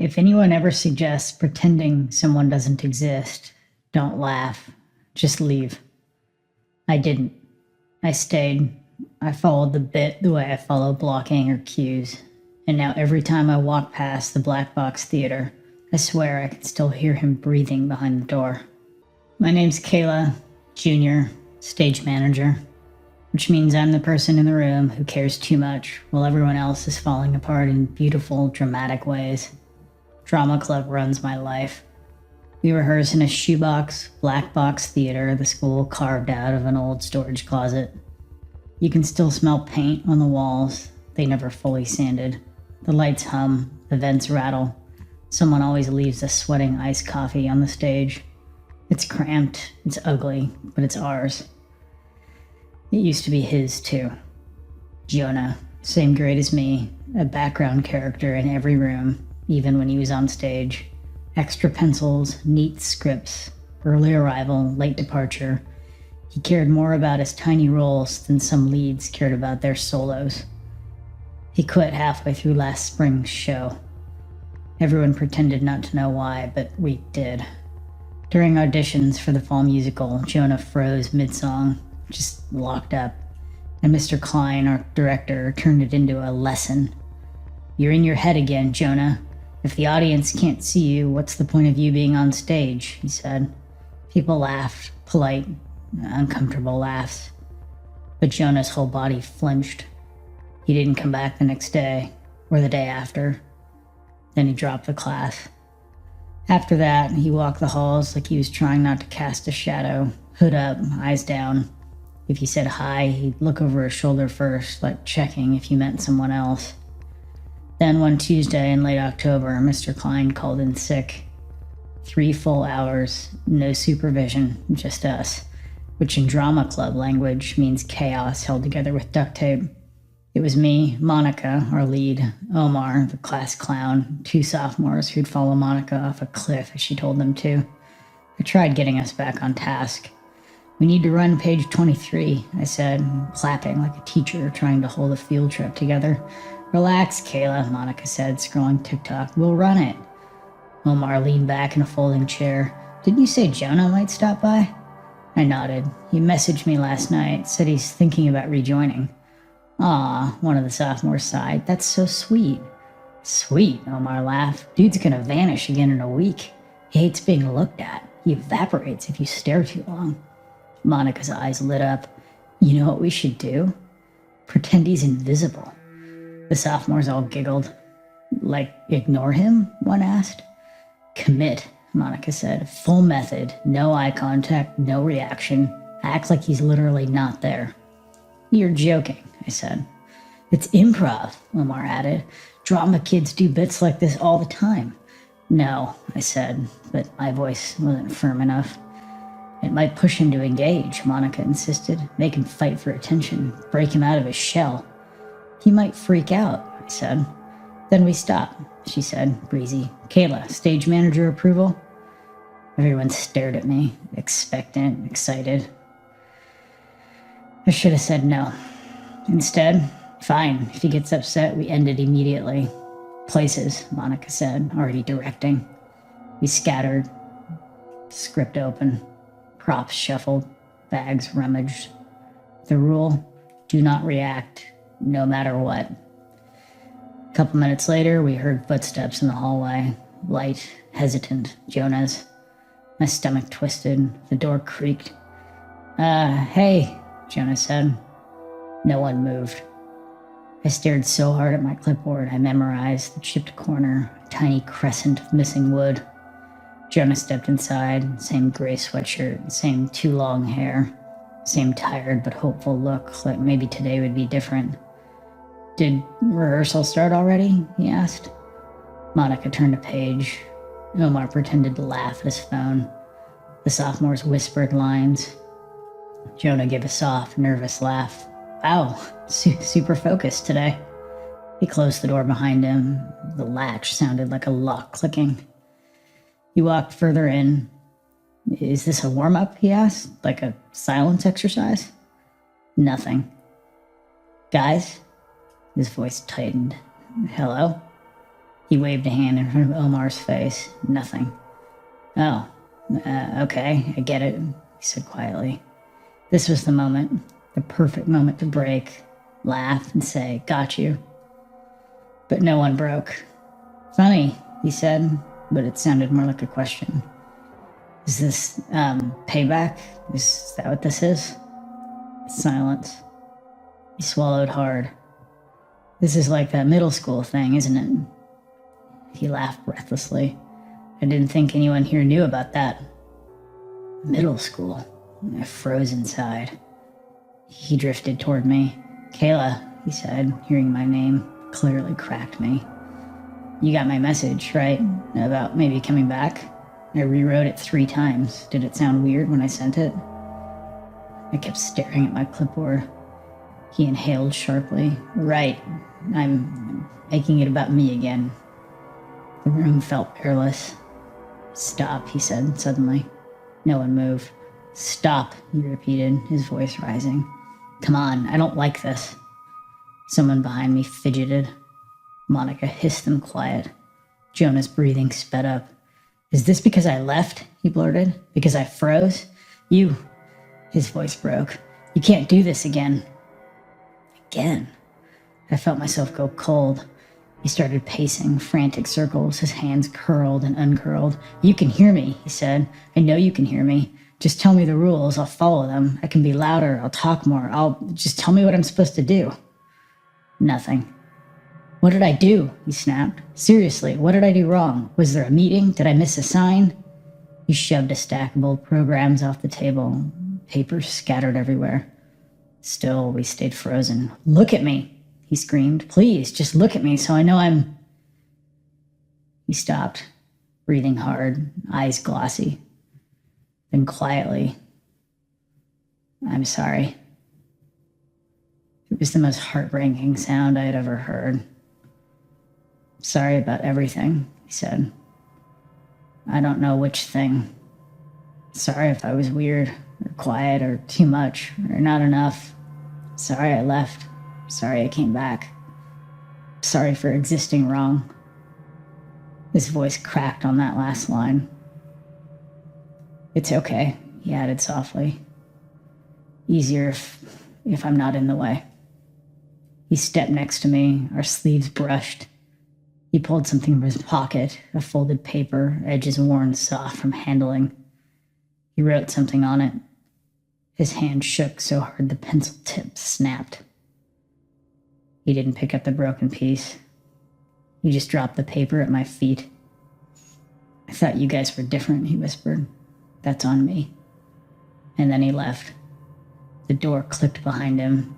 If anyone ever suggests pretending someone doesn't exist, don't laugh. Just leave. I didn't. I stayed. I followed the bit the way I follow blocking or cues. And now every time I walk past the Black Box Theater, I swear I can still hear him breathing behind the door. My name's Kayla, Junior, stage manager, which means I'm the person in the room who cares too much while everyone else is falling apart in beautiful, dramatic ways. Drama club runs my life. We rehearse in a shoebox, black box theater the school carved out of an old storage closet. You can still smell paint on the walls. They never fully sanded. The lights hum, the vents rattle. Someone always leaves a sweating iced coffee on the stage. It's cramped, it's ugly, but it's ours. It used to be his too. Jonah, same grade as me, a background character in every room, even when he was on stage. Extra pencils, neat scripts, early arrival, late departure. He cared more about his tiny roles than some leads cared about their solos. He quit halfway through last spring's show. Everyone pretended not to know why, but we did. During auditions for the fall musical, Jonah froze mid-song, just locked up, and Mr. Klein, our director, turned it into a lesson. You're in your head again, Jonah. If the audience can't see you, what's the point of you being on stage, he said. People laughed, polite, uncomfortable laughs. But Jonah's whole body flinched. He didn't come back the next day, or the day after. Then he dropped the class. After that, he walked the halls like he was trying not to cast a shadow, hood up, eyes down. If you said hi, he'd look over his shoulder first, like checking if you meant someone else. Then one Tuesday in late October, Mr. Klein called in sick. 3 full hours, no supervision, just us, which in drama club language means chaos held together with duct tape. It was me, Monica, our lead, Omar, the class clown, 2 sophomores who'd follow Monica off a cliff as she told them to. I tried getting us back on task. We need to run page 23, I said, clapping like a teacher trying to hold a field trip together. Relax, Kayla, Monica said, scrolling TikTok. We'll run it. Omar leaned back in a folding chair. Didn't you say Jonah might stop by? I nodded. He messaged me last night, said he's thinking about rejoining. Aw, one of the sophomores sighed. That's so sweet. Sweet, Omar laughed. Dude's gonna vanish again in a week. He hates being looked at. He evaporates if you stare too long. Monica's eyes lit up. You know what we should do? Pretend he's invisible. The sophomores all giggled. Like, ignore him? One asked. Commit, Monica said. Full method. No eye contact, no reaction. Act like he's literally not there. You're joking, I said. It's improv, Omar added. Drama kids do bits like this all the time. No, I said, but my voice wasn't firm enough. It might push him to engage, Monica insisted. Make him fight for attention. Break him out of his shell. He might freak out, I said. Then we stop, she said, breezy. Kayla, stage manager approval? Everyone stared at me, expectant, excited. I should have said no. Instead, fine, if he gets upset, we end it immediately. Places, Monica said, already directing. We scattered, script open, props shuffled, bags rummaged. The rule, do not react, no matter what. A couple minutes later, we heard footsteps in the hallway. Light, hesitant, Jonah's. My stomach twisted. The door creaked. Hey, Jonah said. No one moved. I stared so hard at my clipboard, I memorized the chipped corner, a tiny crescent of missing wood. Jonah stepped inside, same gray sweatshirt, same too long hair, same tired but hopeful look, like maybe today would be different. Did rehearsal start already? He asked. Monica turned a page. Omar pretended to laugh at his phone. The sophomores whispered lines. Jonah gave a soft, nervous laugh. Wow, super focused today. He closed the door behind him. The latch sounded like a lock clicking. He walked further in. Is this a warm-up, he asked, like a silence exercise? Nothing. Guys? His voice tightened. Hello? He waved a hand in front of Omar's face. Nothing. Oh, okay, I get it, he said quietly. This was the moment, the perfect moment to break, laugh, and say, got you. But no one broke. Funny, he said, but it sounded more like a question. Is this, payback? Is that what this is? Silence. He swallowed hard. This is like that middle school thing, isn't it? He laughed breathlessly. I didn't think anyone here knew about that. Middle school. I froze inside. He drifted toward me. Kayla, he said, hearing my name, clearly cracked me. You got my message, right? About maybe coming back? I rewrote it 3 times. Did it sound weird when I sent it? I kept staring at my clipboard. He inhaled sharply. Right. I'm making it about me again. The room felt airless. Stop, he said suddenly. No one moved. Stop, he repeated, his voice rising. Come on, I don't like this. Someone behind me fidgeted. Monica hissed them quiet. Jonah's breathing sped up. Is this because I left? He blurted. Because I froze? You... His voice broke. You can't do this again. Again? I felt myself go cold. He started pacing, frantic circles, his hands curled and uncurled. You can hear me, he said. I know you can hear me. Just tell me the rules. I'll follow them. I can be louder. I'll talk more. Just tell me what I'm supposed to do. Nothing. What did I do? He snapped. Seriously, what did I do wrong? Was there a meeting? Did I miss a sign? He shoved a stack of old programs off the table. Papers scattered everywhere. Still, we stayed frozen. Look at me, he screamed. Please, just look at me so I know I'm... He stopped, breathing hard, eyes glossy. Then quietly, I'm sorry. It was the most heart-wrenching sound I had ever heard. Sorry about everything, he said. I don't know which thing. Sorry if I was weird, or quiet, or too much, or not enough. Sorry I left. Sorry I came back. Sorry for existing wrong. His voice cracked on that last line. It's okay, he added softly. Easier if I'm not in the way. He stepped next to me, our sleeves brushed. He pulled something from his pocket, a folded paper, edges worn soft from handling. He wrote something on it. His hand shook so hard the pencil tip snapped. He didn't pick up the broken piece. He just dropped the paper at my feet. I thought you guys were different, he whispered. That's on me. And then he left. The door clicked behind him.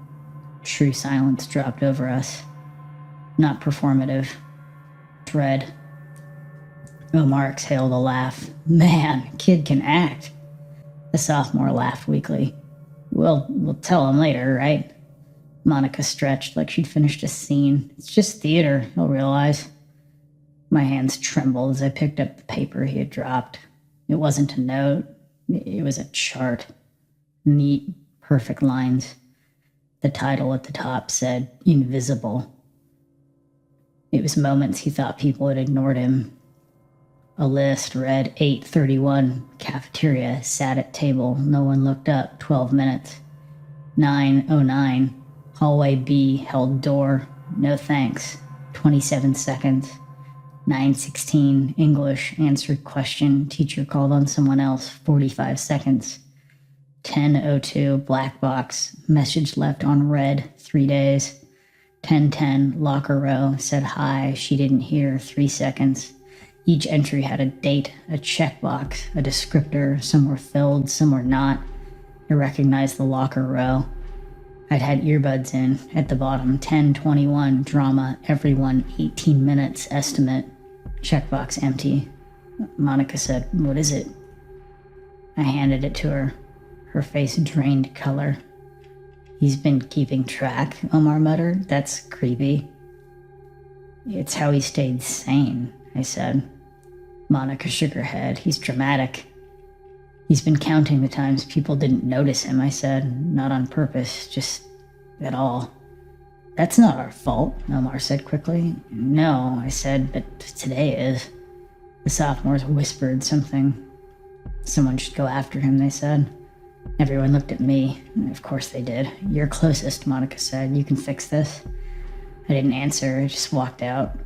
True silence dropped over us. Not performative. Dread. Omar exhaled a laugh. Man, kid can act. The sophomore laughed weakly. We'll tell him later, right? Monica stretched like she'd finished a scene. It's just theater, he'll realize. My hands trembled as I picked up the paper he had dropped. It wasn't a note. It was a chart. Neat, perfect lines. The title at the top said, Invisible. It was moments he thought people had ignored him. A list read 8:31, cafeteria, sat at table, no one looked up, 12 minutes. 9:09, hallway B, held door, no thanks, 27 seconds. 9:16, English, answered question, teacher called on someone else, 45 seconds. 10:02, black box, message left on red, 3 days. 10:10, locker row, said hi, she didn't hear, 3 seconds. Each entry had a date, a checkbox, a descriptor, some were filled, some were not. I recognized the locker row. I'd had earbuds in, at the bottom, 10:21, drama, everyone, 18 minutes, estimate. Checkbox empty. Monica said, what is it? I handed it to her. Her face drained color. He's been keeping track, Omar muttered. That's creepy. It's how he stayed sane, I said. Monica shook her head. He's dramatic. He's been counting the times people didn't notice him, I said. Not on purpose, just at all. That's not our fault, Omar said quickly. No, I said, but today is. The sophomores whispered something. Someone should go after him, they said. Everyone looked at me. Of course they did. You're closest, Monica said. You can fix this. I didn't answer. I just walked out.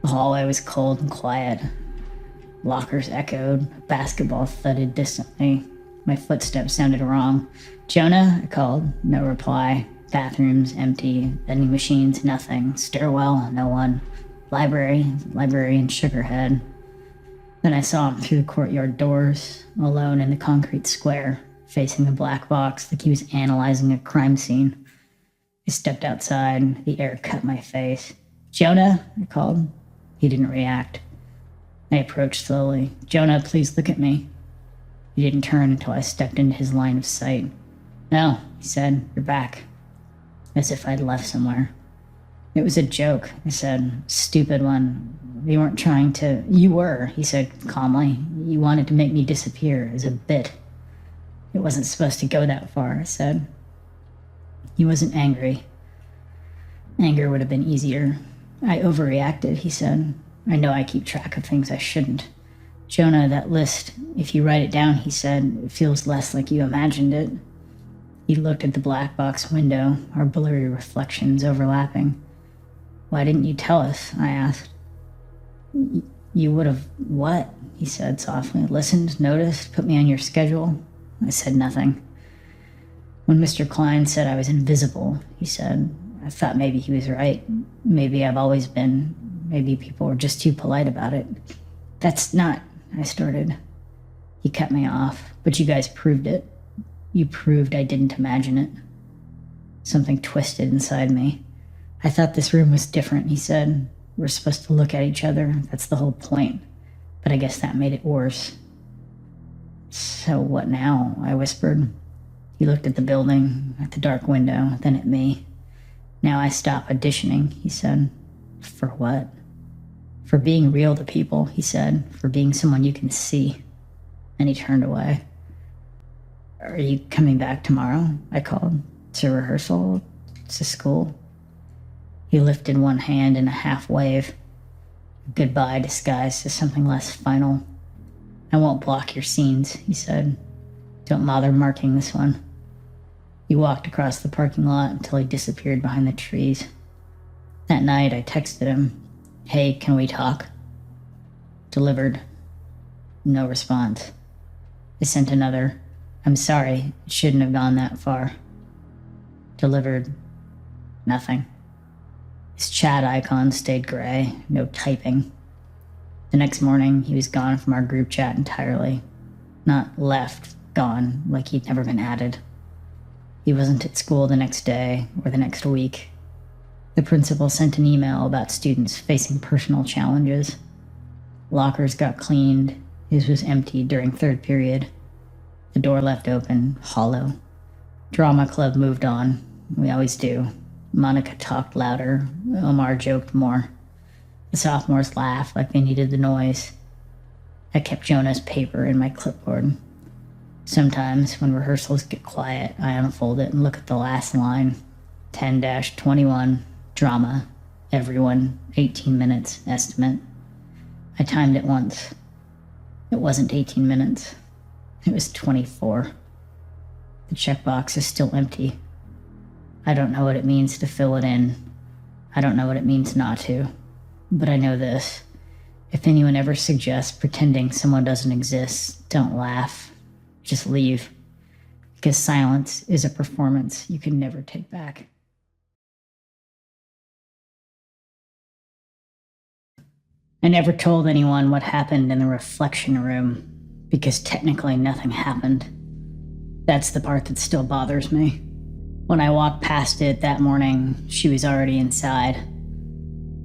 The hallway was cold and quiet. Lockers echoed. A basketball thudded distantly. My footsteps sounded wrong. Jonah? I called. No reply. Bathrooms empty. Vending machines, nothing. Stairwell, no one. Librarian shook her head. Then I saw him through the courtyard doors, alone in the concrete square, facing the black box like he was analyzing a crime scene. I stepped outside. The air cut my face. Jonah? I called. He didn't react. I approached slowly. Jonah, please look at me. He didn't turn until I stepped into his line of sight. No, he said, you're back. As if I'd left somewhere. It was a joke, I said. Stupid one. We weren't trying to... You were, he said calmly. You wanted to make me disappear as a bit. It wasn't supposed to go that far, I said. He wasn't angry. Anger would have been easier. I overreacted, he said. I know I keep track of things I shouldn't. Jonah, that list, if you write it down, he said, it feels less like you imagined it. He looked at the black box window, our blurry reflections overlapping. Why didn't you tell us? I asked. You would have what? He said softly. Listened, noticed, put me on your schedule. I said nothing. When Mr. Klein said I was invisible, he said, I thought maybe he was right. Maybe I've always been. Maybe people were just too polite about it. That's not, I started. He cut me off. But you guys proved it. You proved I didn't imagine it. Something twisted inside me. I thought this room was different, he said. We're supposed to look at each other. That's the whole point. But I guess that made it worse. So what now? I whispered. He looked at the building, at the dark window, then at me. Now I stop auditioning, he said. For what? For being real to people, he said. For being someone you can see. And he turned away. Are you coming back tomorrow? I called. To rehearsal? To school? He lifted one hand in a half wave. Goodbye disguised as something less final. I won't block your scenes, he said. Don't bother marking this one. He walked across the parking lot until he disappeared behind the trees. That night I texted him, hey, can we talk? Delivered. No response. I sent another, I'm sorry, it shouldn't have gone that far. Delivered. Nothing. His chat icon stayed gray, no typing. The next morning, he was gone from our group chat entirely. Not left, gone, like he'd never been added. He wasn't at school the next day or the next week. The principal sent an email about students facing personal challenges. Lockers got cleaned. His was empty during third period. The door left open, hollow. Drama club moved on. We always do. Monica talked louder. Omar joked more. The sophomores laughed like they needed the noise. I kept Jonah's paper in my clipboard. Sometimes, when rehearsals get quiet, I unfold it and look at the last line. 10-21, drama, everyone, 18 minutes, estimate. I timed it once. It wasn't 18 minutes. It was 24. The checkbox is still empty. I don't know what it means to fill it in. I don't know what it means not to. But I know this. If anyone ever suggests pretending someone doesn't exist, don't laugh. Just leave. Because silence is a performance you can never take back. I never told anyone what happened in the reflection room, because technically nothing happened. That's the part that still bothers me. When I walked past it that morning, she was already inside.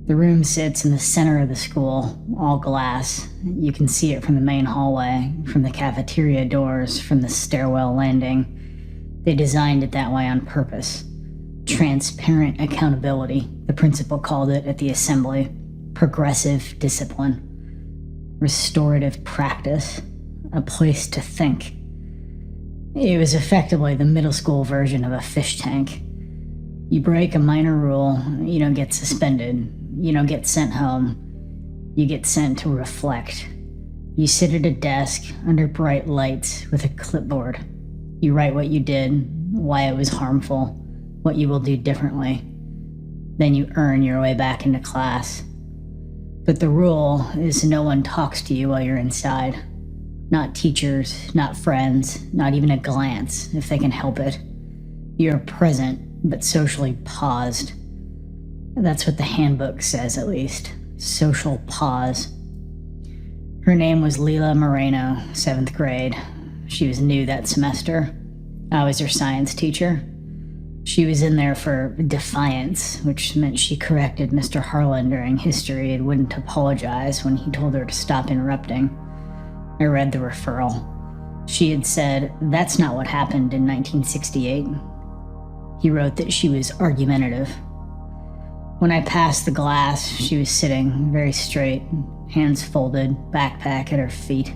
The room sits in the center of the school, all glass. You can see it from the main hallway, from the cafeteria doors, from the stairwell landing. They designed it that way on purpose. Transparent accountability, the principal called it at the assembly. Progressive discipline. Restorative practice. A place to think. It was effectively the middle school version of a fish tank. You break a minor rule, you don't get suspended. You don't get sent home. You get sent to reflect. You sit at a desk under bright lights with a clipboard. You write what you did, why it was harmful, what you will do differently. Then you earn your way back into class. But the rule is no one talks to you while you're inside. Not teachers, not friends, not even a glance, if they can help it. You're present, but socially paused. That's what the handbook says, at least. Social pause. Her name was Leela Moreno, 7th grade. She was new that semester. I was her science teacher. She was in there for defiance, which meant she corrected Mr. Harlan during history and wouldn't apologize when he told her to stop interrupting. I read the referral. She had said, "That's not what happened in 1968. He wrote that she was argumentative. When I passed the glass, she was sitting very straight, hands folded, backpack at her feet.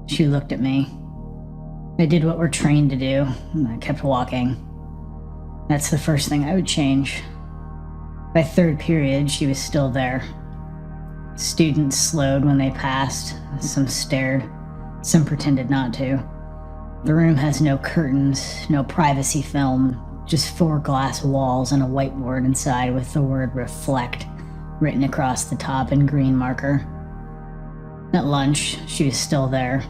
She looked at me. I did what we're trained to do, and I kept walking. That's the first thing I would change. By third period, she was still there. Students slowed when they passed. Some stared. Some pretended not to. The room has no curtains, no privacy film, just 4 glass walls and a whiteboard inside with the word reflect written across the top in green marker. At lunch, she was still there.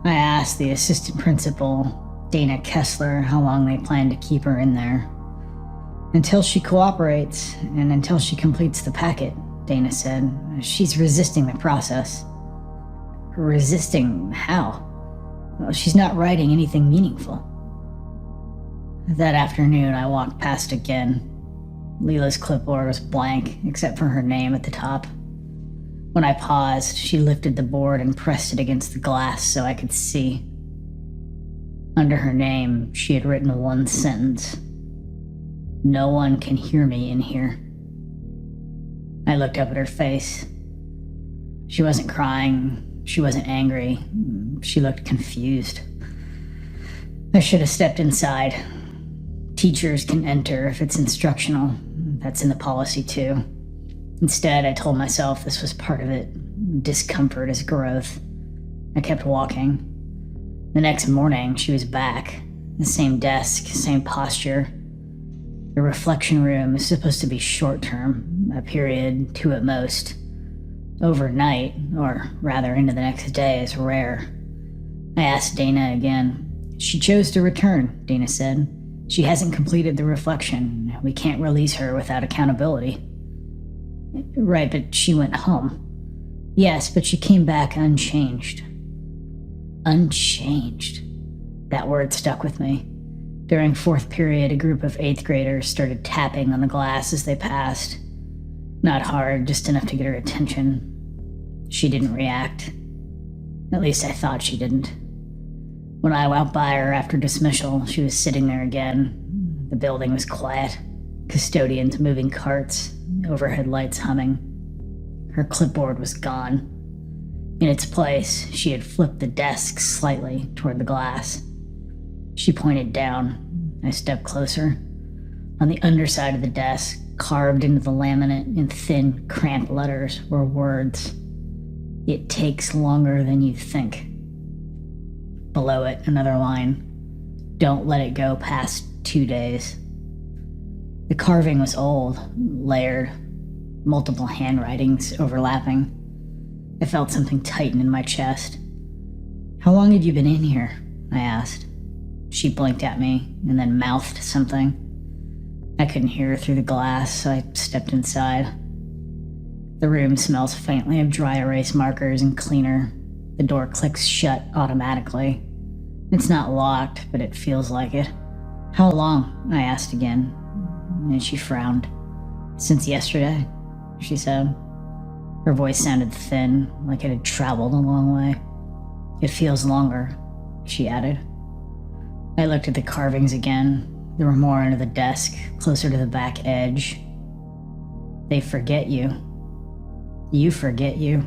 I asked the assistant principal, Dana Kessler, how long they plan to keep her in there. "Until she cooperates and until she completes the packet," Dana said. "She's resisting the process." "Resisting how?" "Well, she's not writing anything meaningful." That afternoon, I walked past again. Leela's clipboard was blank, except for her name at the top. When I paused, she lifted the board and pressed it against the glass so I could see. Under her name, she had written one sentence. "No one can hear me in here." I looked up at her face. She wasn't crying. She wasn't angry. She looked confused. I should have stepped inside. Teachers can enter if it's instructional. That's in the policy too. Instead, I told myself this was part of it. Discomfort is growth. I kept walking. The next morning, she was back. The same desk, same posture. The reflection room is supposed to be short-term, a period, 2 at most. Overnight, or rather into the next day, is rare. I asked Dana again. "She chose to return," Dana said. "She hasn't completed the reflection. We can't release her without accountability." "Right, but she went home." "Yes, but she came back unchanged." Unchanged. That word stuck with me. During 4th period, a group of 8th graders started tapping on the glass as they passed. Not hard, just enough to get her attention. She didn't react. At least I thought she didn't. When I walked by her after dismissal, she was sitting there again. The building was quiet. Custodians moving carts, overhead lights humming. Her clipboard was gone. In its place, she had flipped the desk slightly toward the glass. She pointed down. I stepped closer. On the underside of the desk, carved into the laminate in thin, cramped letters, were words. "It takes longer than you think." Below it, another line. "Don't let it go past 2 days." The carving was old, layered, multiple handwritings overlapping. I felt something tighten in my chest. "How long had you been in here?" I asked. She blinked at me and then mouthed something. I couldn't hear her through the glass, so I stepped inside. The room smells faintly of dry erase markers and cleaner. The door clicks shut automatically. It's not locked, but it feels like it. "How long?" I asked again, and she frowned. "Since yesterday," she said. Her voice sounded thin, like it had traveled a long way. "It feels longer," she added. I looked at the carvings again. There were more under the desk, closer to the back edge. "They forget you. You forget you.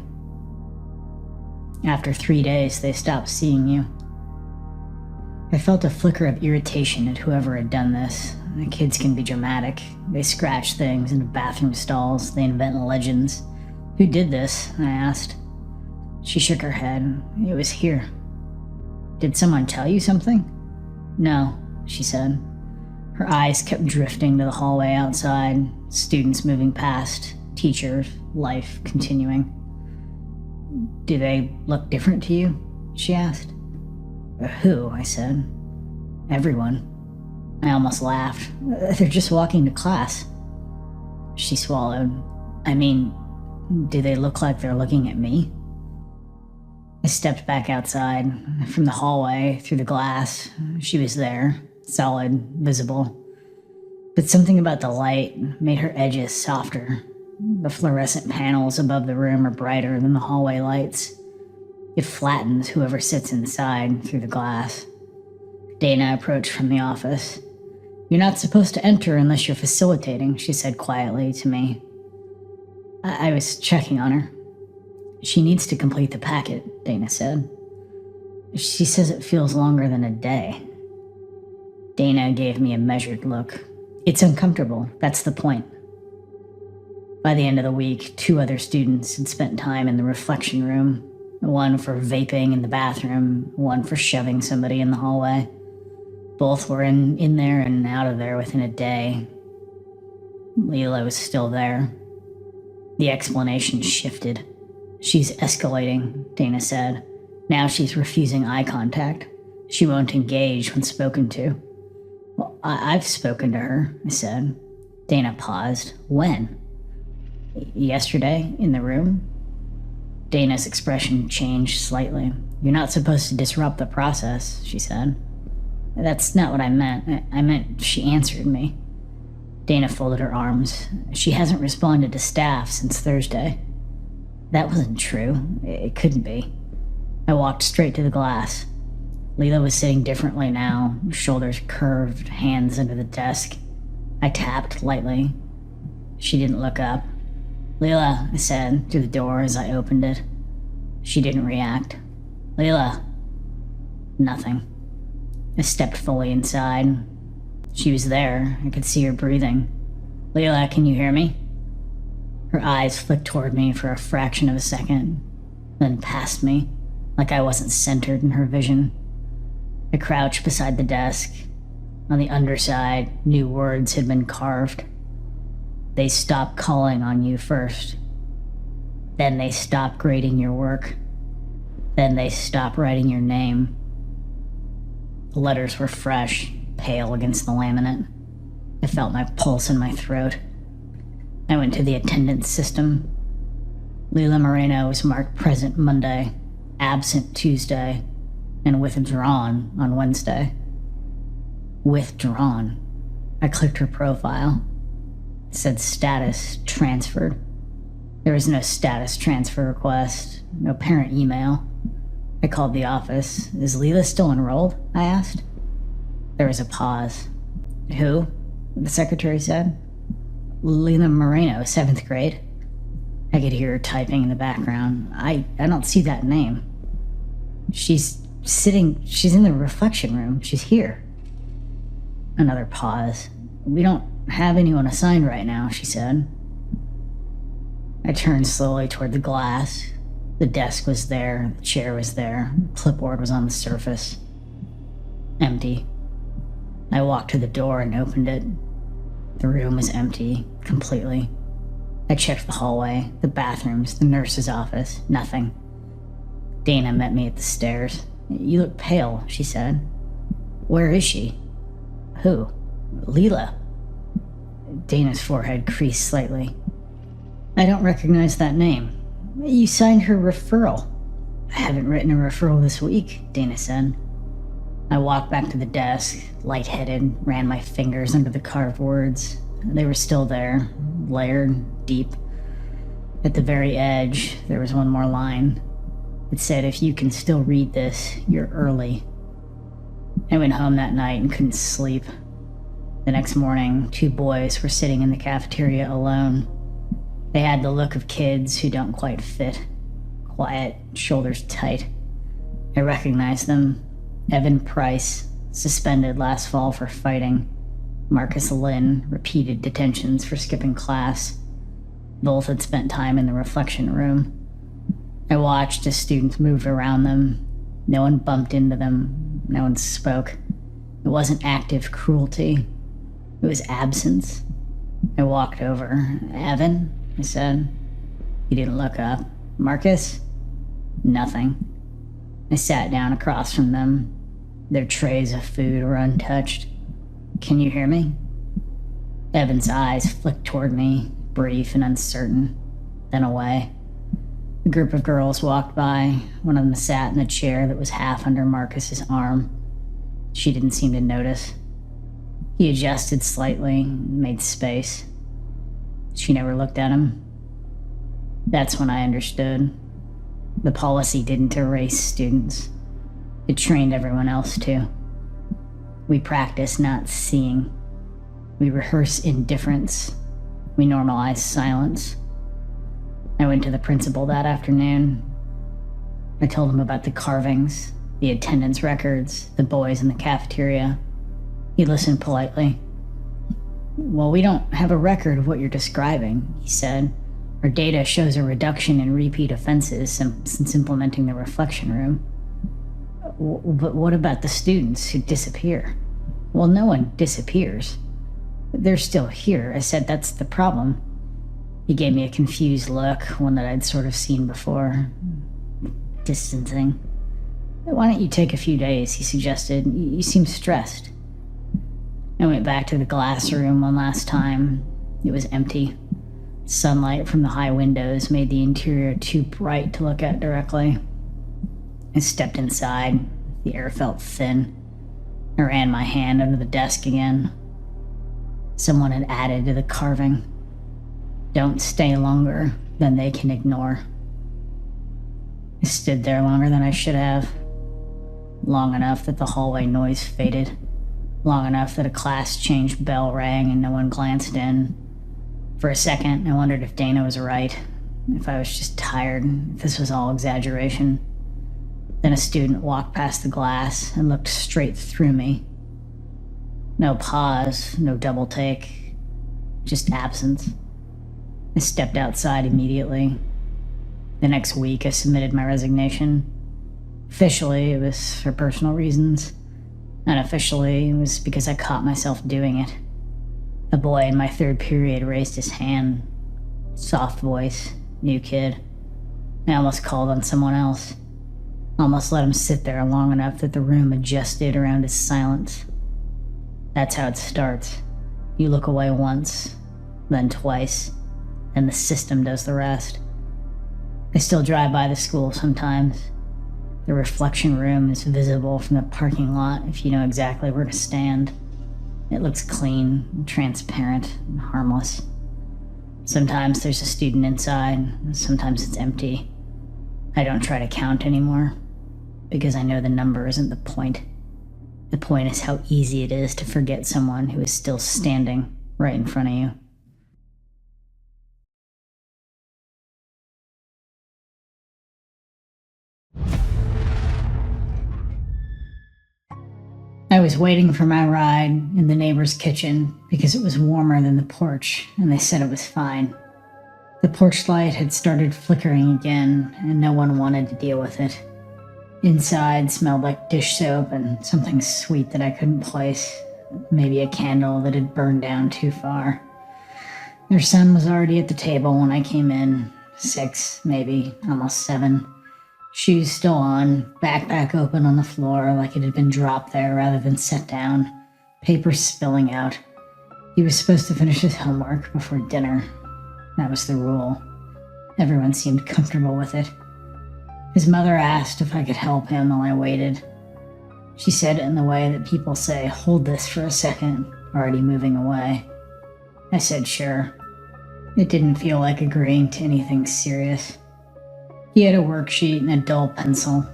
After 3 days, they stop seeing you." I felt a flicker of irritation at whoever had done this. The kids can be dramatic. They scratch things into bathroom stalls. They invent legends. Who did this? I asked. She shook her head. It was here. Did someone tell you something? No, she said. Her eyes kept drifting to the hallway outside, students moving past, teachers, life continuing. Do they look different to you? She asked. Who? I said. Everyone. I almost laughed. They're just walking to class. She swallowed. I mean, do they look like they're looking at me? I stepped back outside. From the hallway, through the glass, she was there, solid, visible. But something about the light made her edges softer. The fluorescent panels above the room are brighter than the hallway lights. It flattens whoever sits inside through the glass. Dana approached from the office. You're not supposed to enter unless you're facilitating, she said quietly to me. I was checking on her. She needs to complete the packet, Dana said. She says it feels longer than a day. Dana gave me a measured look. It's uncomfortable, that's the point. By the end of the week, 2 other students had spent time in the reflection room, one for vaping in the bathroom, one for shoving somebody in the hallway. Both were in there and out of there within a day. Leela was still there. The explanation shifted. She's escalating, Dana said. Now she's refusing eye contact. She won't engage when spoken to. Well, I've spoken to her, I said. Dana paused. When? Yesterday, in the room? Dana's expression changed slightly. You're not supposed to disrupt the process, she said. That's not what I meant. I meant she answered me. Dana folded her arms. She hasn't responded to staff since Thursday. That wasn't true. It couldn't be. I walked straight to the glass. Leela was sitting differently now, shoulders curved, hands under the desk. I tapped lightly. She didn't look up. Leela, I said through the door as I opened it. She didn't react. Leela. Nothing. I stepped fully inside. She was there. I could see her breathing. Leela, can you hear me? Her eyes flicked toward me for a fraction of a second, then past me, like I wasn't centered in her vision. I crouched beside the desk. On the underside, new words had been carved. They stop calling on you first. Then they stop grading your work. Then they stop writing your name. The letters were fresh, pale against the laminate. I felt my pulse in my throat. I went to the attendance system. Leela Moreno was marked present Monday, absent Tuesday, and withdrawn on Wednesday. Withdrawn. I clicked her profile. It said status transferred. There was no status transfer request, no parent email. I called the office. Is Leela still enrolled? I asked. There was a pause. Who? The secretary said. Leela Moreno, 7th grade. I could hear her typing in the background. I don't see that name. She's in the reflection room. She's here. Another pause. We don't have anyone assigned right now, she said. I turned slowly toward the glass. The desk was there, the chair was there, the clipboard was on the surface. Empty. I walked to the door and opened it. The room was empty, completely. I checked the hallway, the bathrooms, the nurse's office, nothing. Dana met me at the stairs. You look pale, she said. Where is she? Who? Leela. Dana's forehead creased slightly. I don't recognize that name. You signed her referral. I haven't written a referral this week, Dana said. I walked back to the desk, lightheaded, ran my fingers under the carved words. They were still there, layered, deep. At the very edge, there was one more line. It said, if you can still read this, you're early. I went home that night and couldn't sleep. The next morning, 2 boys were sitting in the cafeteria alone. They had the look of kids who don't quite fit. Quiet, shoulders tight. I recognized them. Evan Price, suspended last fall for fighting. Marcus Lynn, repeated detentions for skipping class. Both had spent time in the reflection room. I watched as students moved around them. No one bumped into them. No one spoke. It wasn't active cruelty. It was absence. I walked over. "Evan?" I said. He didn't look up. "Marcus?" Nothing. I sat down across from them. Their trays of food were untouched. "Can you hear me?" Evan's eyes flicked toward me, brief and uncertain, then away. A group of girls walked by. One of them sat in the chair that was half under Marcus's arm. She didn't seem to notice. He adjusted slightly, made space. She never looked at him. That's when I understood. The policy didn't erase students. It trained everyone else too. We practice not seeing. We rehearse indifference. We normalize silence. I went to the principal that afternoon. I told him about the carvings, the attendance records, the boys in the cafeteria. He listened politely. "Well, we don't have a record of what you're describing," he said. "Our data shows a reduction in repeat offenses since implementing the reflection room." "But what about the students who disappear?" "Well, no one disappears. They're still here." I said, "That's the problem." He gave me a confused look, one that I'd sort of seen before. Distancing. "Why don't you take a few days?" he suggested. "You seem stressed." I went back to the glass room one last time. It was empty. Sunlight from the high windows made the interior too bright to look at directly. I stepped inside. The air felt thin. I ran my hand under the desk again. Someone had added to the carving, "Don't stay longer than they can ignore." I stood there longer than I should have. Long enough that the hallway noise faded. Long enough that a class change bell rang and no one glanced in. For a second, I wondered if Dana was right, if I was just tired, if this was all exaggeration. Then a student walked past the glass and looked straight through me. No pause, no double take, just absence. I stepped outside immediately. The next week, I submitted my resignation. Officially, it was for personal reasons. Unofficially, it was because I caught myself doing it. A boy in my third period raised his hand. Soft voice, new kid. I almost called on someone else. Almost let him sit there long enough that the room adjusted around his silence. That's how it starts. You look away once, then twice, and the system does the rest. I still drive by the school sometimes. The reflection room is visible from the parking lot if you know exactly where to stand. It looks clean, transparent, and harmless. Sometimes there's a student inside, sometimes it's empty. I don't try to count anymore, because I know the number isn't the point. The point is how easy it is to forget someone who is still standing right in front of you. I was waiting for my ride in the neighbor's kitchen because it was warmer than the porch, and they said it was fine. The porch light had started flickering again, and no one wanted to deal with it. Inside smelled like dish soap and something sweet that I couldn't place. Maybe a candle that had burned down too far. Their son was already at the table when I came in. 6, maybe, almost 7. Shoes still on, backpack open on the floor like it had been dropped there rather than set down, paper spilling out. He was supposed to finish his homework before dinner. That was the rule. Everyone seemed comfortable with it. His mother asked if I could help him while I waited. She said it in the way that people say, "Hold this for a second," already moving away. I said sure. It didn't feel like agreeing to anything serious. He had a worksheet and a dull pencil.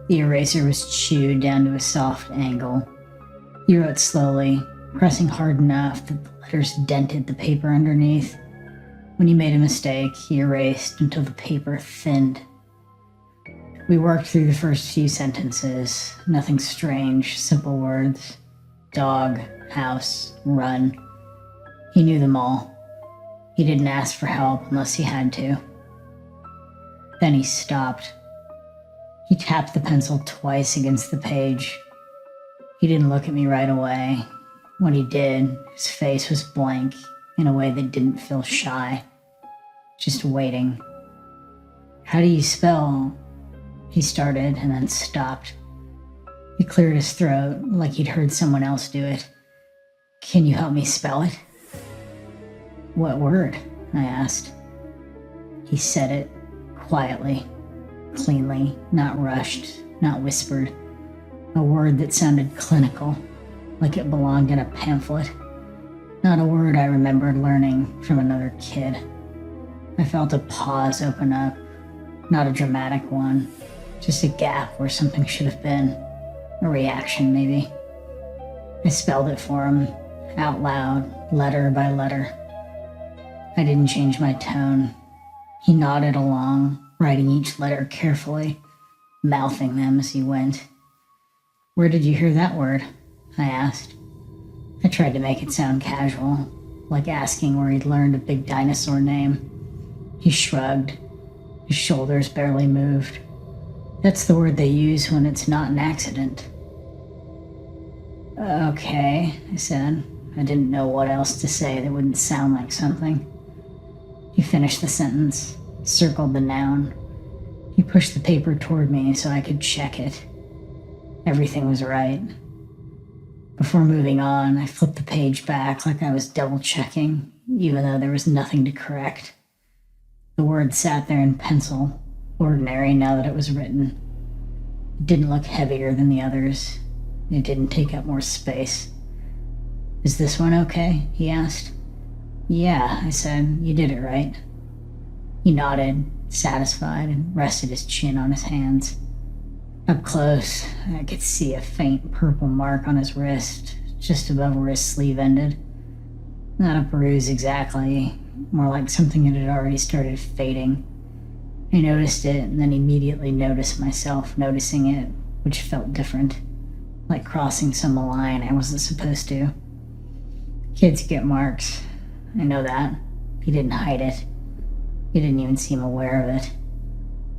The eraser was chewed down to a soft angle. He wrote slowly, pressing hard enough that the letters dented the paper underneath. When he made a mistake, he erased until the paper thinned. We worked through the first few sentences. Nothing strange, simple words. Dog, house, run. He knew them all. He didn't ask for help unless he had to. Then he stopped. He tapped the pencil twice against the page. He didn't look at me right away. When he did, his face was blank in a way that didn't feel shy. Just waiting. How do you spell? He started and then stopped. He cleared his throat like he'd heard someone else do it. Can you help me spell it? What word? I asked. He said it quietly, cleanly, not rushed, not whispered. A word that sounded clinical, like it belonged in a pamphlet. Not a word I remembered learning from another kid. I felt a pause open up, not a dramatic one, just a gap where something should have been. A reaction, maybe. I spelled it for him, out loud, letter by letter. I didn't change my tone. He nodded along, writing each letter carefully, mouthing them as he went. Where did you hear that word? I asked. I tried to make it sound casual, like asking where he'd learned a big dinosaur name. He shrugged. His shoulders barely moved. That's the word they use when it's not an accident. Okay, I said. I didn't know what else to say that wouldn't sound like something. He finished the sentence, circled the noun. He pushed the paper toward me so I could check it. Everything was right. Before moving on, I flipped the page back like I was double-checking, even though there was nothing to correct. The word sat there in pencil, ordinary now that it was written. It didn't look heavier than the others. It didn't take up more space. Is this one okay? He asked. Yeah, I said. You did it right. He nodded, satisfied, and rested his chin on his hands. Up close, I could see a faint purple mark on his wrist, just above where his sleeve ended. Not a bruise exactly, more like something that had already started fading. I noticed it and then immediately noticed myself noticing it, which felt different, like crossing some line I wasn't supposed to. Kids get marks. I know that. He didn't hide it. He didn't even seem aware of it.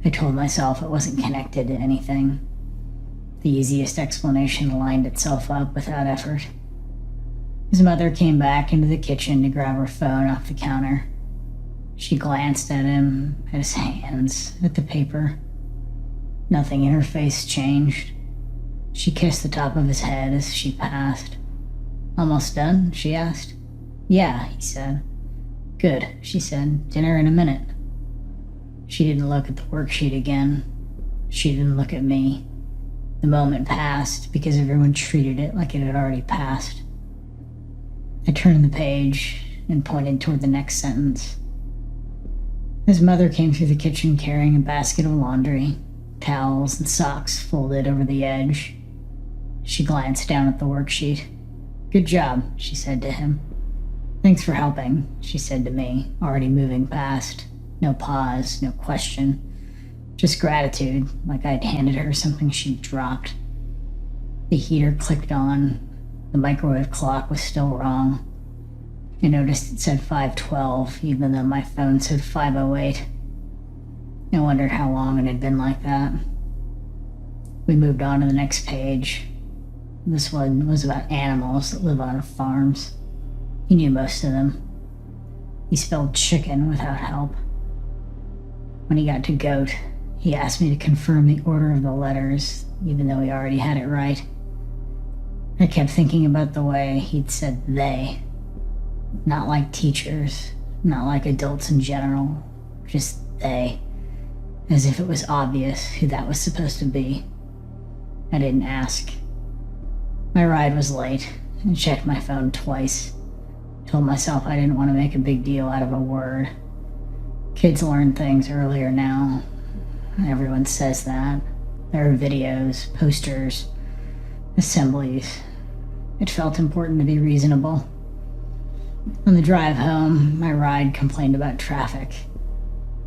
I told myself it wasn't connected to anything. The easiest explanation lined itself up without effort. His mother came back into the kitchen to grab her phone off the counter. She glanced at him, at his hands, at the paper. Nothing in her face changed. She kissed the top of his head as she passed. Almost done? She asked. Yeah, he said. Good, she said. Dinner in a minute. She didn't look at the worksheet again. She didn't look at me. The moment passed because everyone treated it like it had already passed. I turned the page and pointed toward the next sentence. His mother came through the kitchen carrying a basket of laundry, towels and socks folded over the edge. She glanced down at the worksheet. Good job, she said to him. Thanks for helping, she said to me, already moving past. No pause, no question. Just gratitude, like I'd handed her something she'd dropped. The heater clicked on. The microwave clock was still wrong. I noticed it said 5:12, even though my phone said 5:08. I wondered how long it had been like that. We moved on to the next page. This one was about animals that live on farms. He knew most of them. He spelled chicken without help. When he got to goat, he asked me to confirm the order of the letters, even though he already had it right. I kept thinking about the way he'd said they. Not like teachers, not like adults in general, just they. As if it was obvious who that was supposed to be. I didn't ask. My ride was late, and checked my phone twice. Told myself I didn't want to make a big deal out of a word. Kids learn things earlier now. Everyone says that. There are videos, posters, assemblies. It felt important to be reasonable. On the drive home, my ride complained about traffic.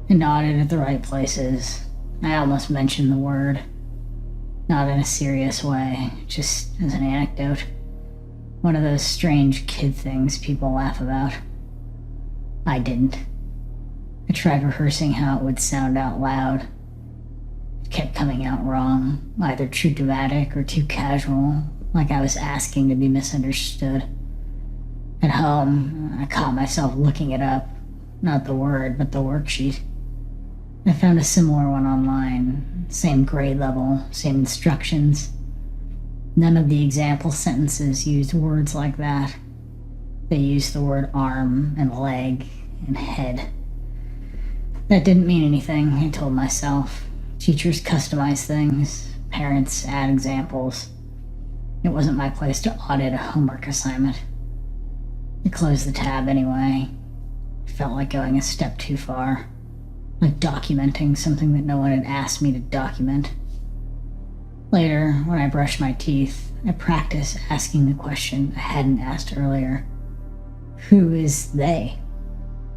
I nodded at the right places. I almost mentioned the word, not in a serious way, just as an anecdote. One of those strange kid things people laugh about. I didn't. I tried rehearsing how it would sound out loud. It kept coming out wrong, either too dramatic or too casual, like I was asking to be misunderstood. At home, I caught myself looking it up, not the word, but the worksheet. I found a similar one online, same grade level, same instructions. None of the example sentences used words like that. They used the word arm and leg and head. That didn't mean anything, I told myself. Teachers customize things, parents add examples. It wasn't my place to audit a homework assignment. I closed the tab anyway. It felt like going a step too far, like documenting something that no one had asked me to document. Later, when I brushed my teeth, I practiced asking the question I hadn't asked earlier. Who is they?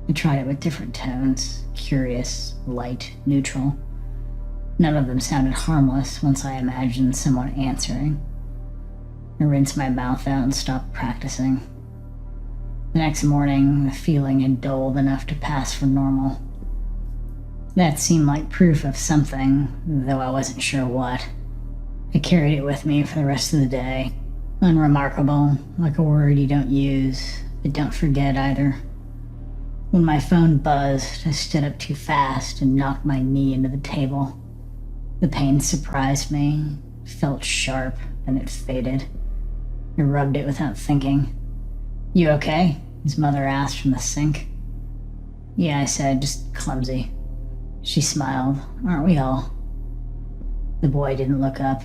I tried it with different tones, curious, light, neutral. None of them sounded harmless once I imagined someone answering. I rinsed my mouth out and stopped practicing. The next morning, the feeling had dulled enough to pass for normal. That seemed like proof of something, though I wasn't sure what. I carried it with me for the rest of the day. Unremarkable, like a word you don't use, but don't forget either. When my phone buzzed, I stood up too fast and knocked my knee into the table. The pain surprised me, felt sharp, and it faded. I rubbed it without thinking. You okay? His mother asked from the sink. Yeah, I said, just clumsy. She smiled. Aren't we all? The boy didn't look up.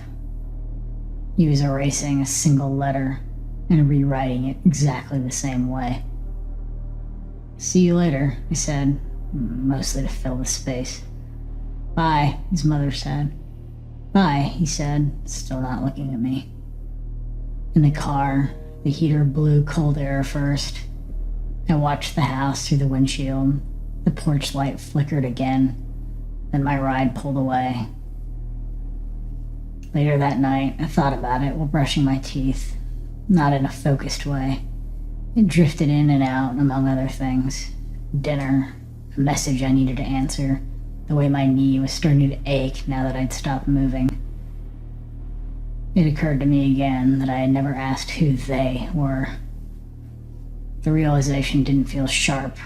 He was erasing a single letter and rewriting it exactly the same way. See you later, I said, mostly to fill the space. Bye, his mother said. Bye, he said, still not looking at me. In the car, the heater blew cold air first. I watched the house through the windshield. The porch light flickered again. Then my ride pulled away. Later that night, I thought about it while brushing my teeth, not in a focused way. It drifted in and out, among other things. Dinner, a message I needed to answer, the way my knee was starting to ache now that I'd stopped moving. It occurred to me again that I had never asked who they were. The realization didn't feel sharp,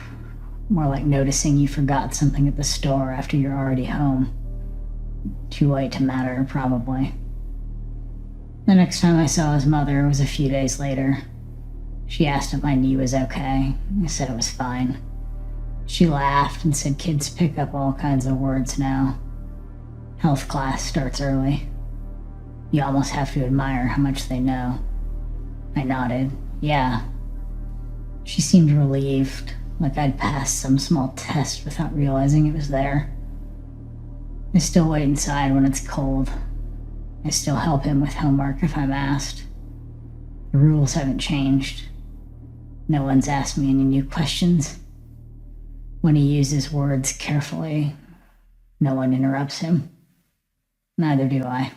more like noticing you forgot something at the store after you're already home. Too late to matter, probably. The next time I saw his mother was a few days later. She asked if my knee was okay. I said it was fine. She laughed and said kids pick up all kinds of words now. Health class starts early. You almost have to admire how much they know. I nodded. Yeah. She seemed relieved, like I'd passed some small test without realizing it was there. I still wait inside when it's cold. I still help him with homework if I'm asked. The rules haven't changed. No one's asked me any new questions. When he uses words carefully, no one interrupts him. Neither do I.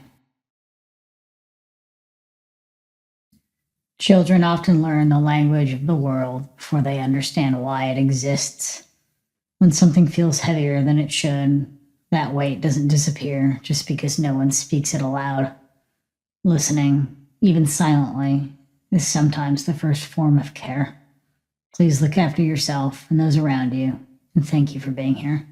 Children often learn the language of the world before they understand why it exists. When something feels heavier than it should, that weight doesn't disappear just because no one speaks it aloud. Listening, even silently, is sometimes the first form of care. Please look after yourself and those around you, and thank you for being here.